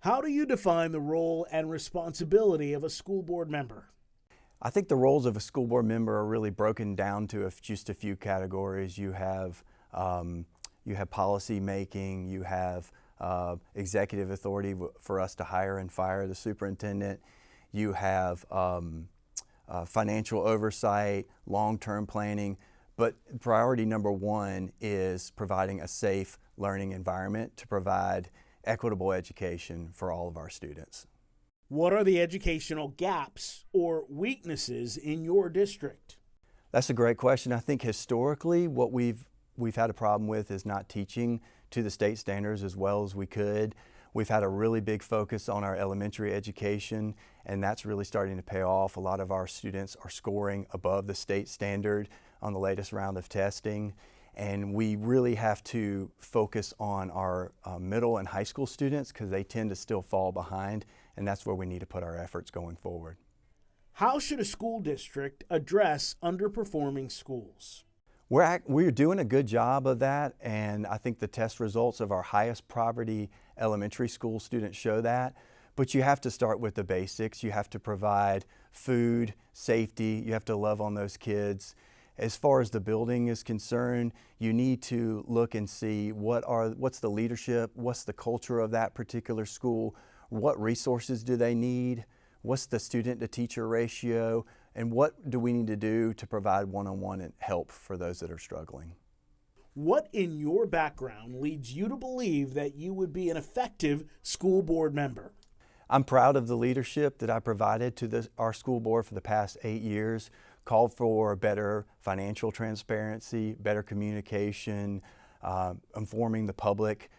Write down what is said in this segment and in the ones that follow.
How do you define the role and responsibility of a school board member? I think the roles of a school board member are really broken down to just a few categories. You have policy making, you have executive authority for us to hire and fire the superintendent, you have financial oversight, long-term planning, but priority number one is providing a safe learning environment to provide equitable education for all of our students. What are the educational gaps or weaknesses in your district? That's a great question. I think historically what we've had a problem with is not teaching to the state standards as well as we could. We've had a really big focus on our elementary education, and that's really starting to pay off. A lot of our students are scoring above the state standard on the latest round of testing, and we really have to focus on our middle and high school students because they tend to still fall behind, and that's where we need to put our efforts going forward. How should a school district address underperforming schools? We're doing a good job of that, and I think the test results of our highest poverty elementary school students show that. But you have to start with the basics. You have to provide food, safety, you have to love on those kids. As far as the building is concerned, you need to look and see what's the leadership, what's the culture of that particular school, what resources do they need, what's the student to teacher ratio, and what do we need to do to provide one-on-one help for those that are struggling. What in your background leads you to believe that you would be an effective school board member? I'm proud of the leadership that I provided to our school board for the past 8 years, called for better financial transparency, better communication, informing the public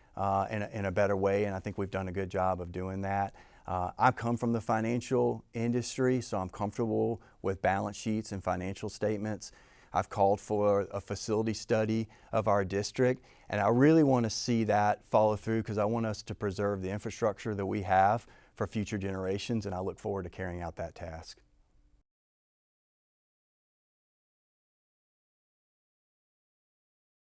in a better way, and I think we've done a good job of doing that. I come from the financial industry, so I'm comfortable with balance sheets and financial statements. I've called for a facility study of our district, and I really want to see that follow through because I want us to preserve the infrastructure that we have for future generations, and I look forward to carrying out that task.